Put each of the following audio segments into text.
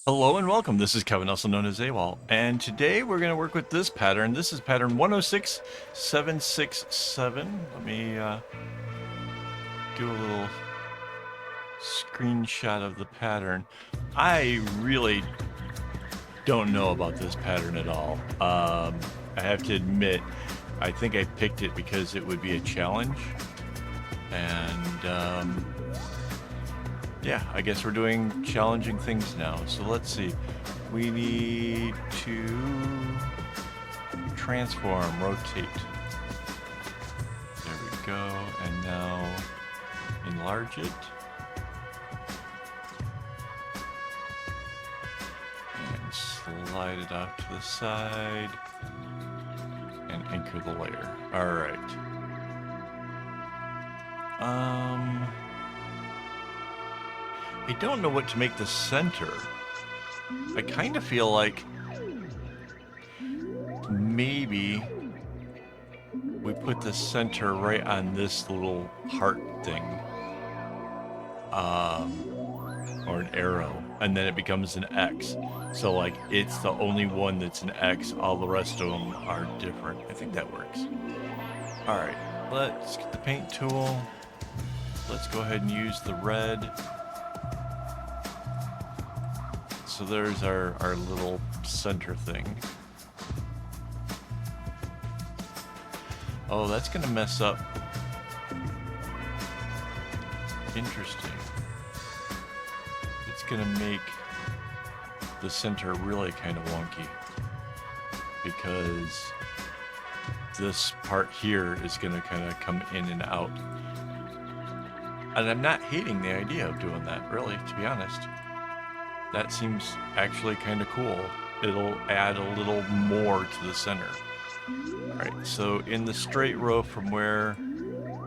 Hello and welcome. This is Kevin, also known as AWOL, and today we're going to work with this pattern. This is pattern 106767. Let me do a little screenshot of the pattern. I really don't know about this pattern at all. I have to admit, I think I picked it because it would be a challenge, and yeah, I guess we're doing challenging things now. So let's see. We need to transform, rotate. There we go. And now enlarge it. And slide it off to the side. And anchor the layer. All right. I don't know what to make the center. I kind of feel like maybe we put the center right on this little heart thing, or an arrow, and then it becomes an X. So like it's the only one that's an X. All the rest of them are different. I think that works. All right, let's get the paint tool. Let's go ahead and use the red. So there's our little center thing. Oh, that's gonna mess up. Interesting. It's gonna make the center really kind of wonky because this part here is gonna kind of come in and out. And I'm not hating the idea of doing that, really, to be honest. That seems actually kind of cool. It'll add a little more to the center. All right, so in the straight row from where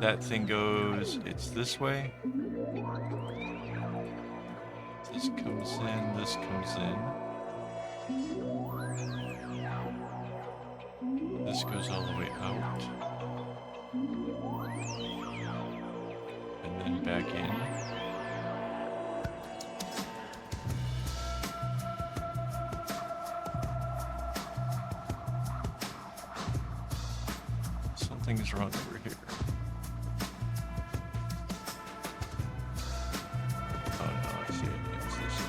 that thing goes, it's this way. This comes in, this comes in. This goes all the way out. And then back in. Something's wrong over here. Oh no, I see it. It's this way.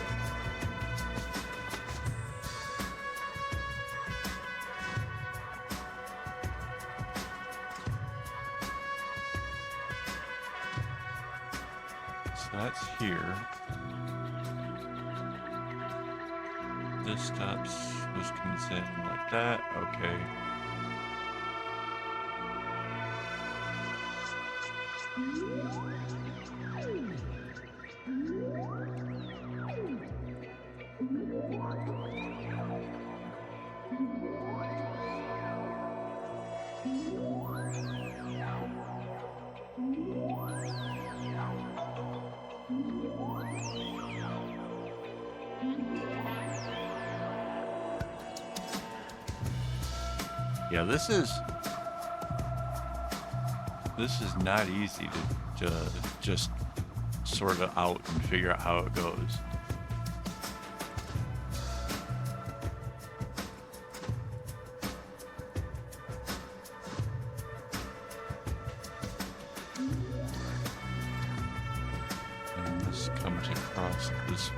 So that's here. This stops, this comes in like that. Okay. Yeah, this is not easy to just sort it out and figure out how it goes. And this comes across this way.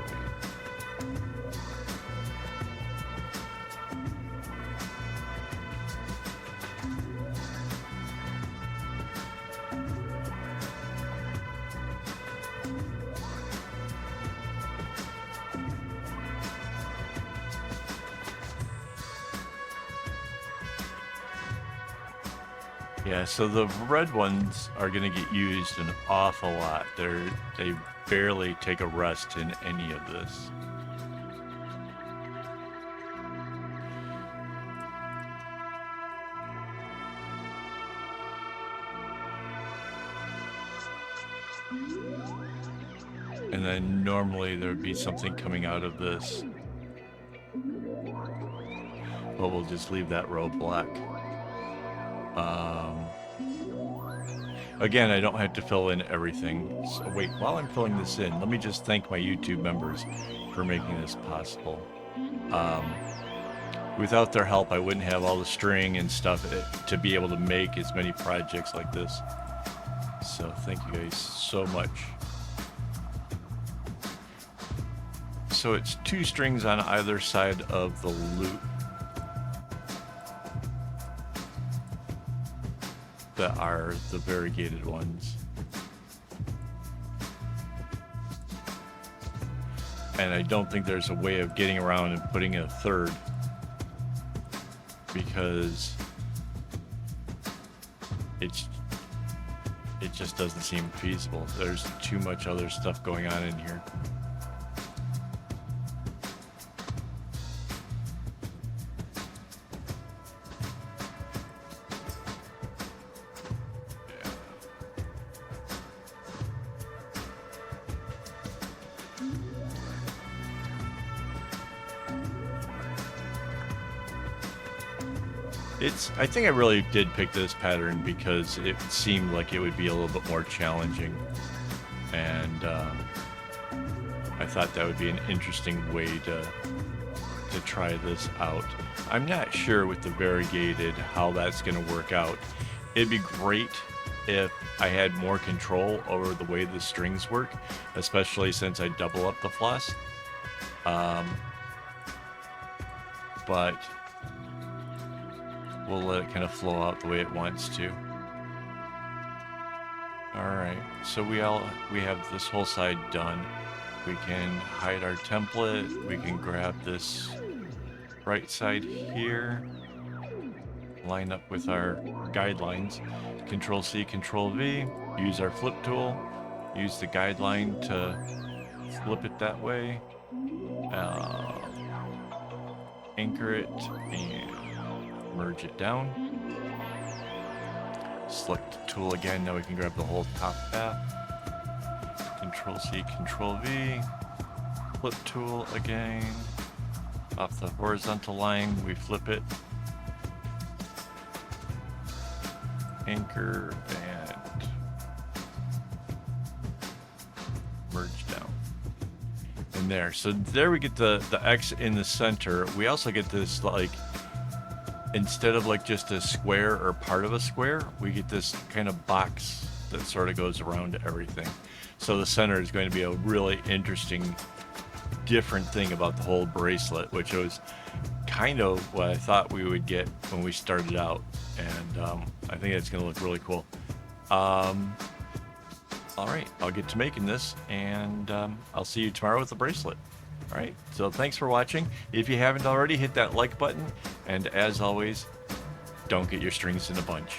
Yeah, so the red ones are going to get used an awful lot. They barely take a rest in any of this. And then normally there would be something coming out of this. But we'll just leave that row black. Again, I don't have to fill in everything. So wait, while I'm filling this in, let me just thank my YouTube members for making this possible. Without their help, I wouldn't have all the string and stuff to be able to make as many projects like this. So thank you guys so much. So it's 2 strings on either side of the loop that are the variegated ones. And I don't think there's a way of getting around and putting a third, because it just doesn't seem feasible. There's too much other stuff going on in here. I think I really did pick this pattern because it seemed like it would be a little bit more challenging, and I thought that would be an interesting way to try this out. I'm not sure with the variegated how that's going to work out. It'd be great if I had more control over the way the strings work, especially since I double up the floss. But we'll let it kind of flow out the way it wants to. Alright, so we have this whole side done. We can hide our template. We can grab this right side here, line up with our guidelines. Control C, Control V, use our flip tool, use the guideline to flip it that way, anchor it, and merge it down. Select the tool again. Now we can grab the whole top half. Control C, Control V. Flip tool again. Off the horizontal line, we flip it. Anchor and merge down. And there. So there we get the X in the center. We also get this, like, instead of like just a square or part of a square, we get this kind of box that sort of goes around everything. So the center is going to be a really interesting, different thing about the whole bracelet, which was kind of what I thought we would get when we started out. And I think it's going to look really cool. All right, I'll get to making this, and I'll see you tomorrow with the bracelet. All right, so thanks for watching. If you haven't already, hit that like button, and as always, don't get your strings in a bunch.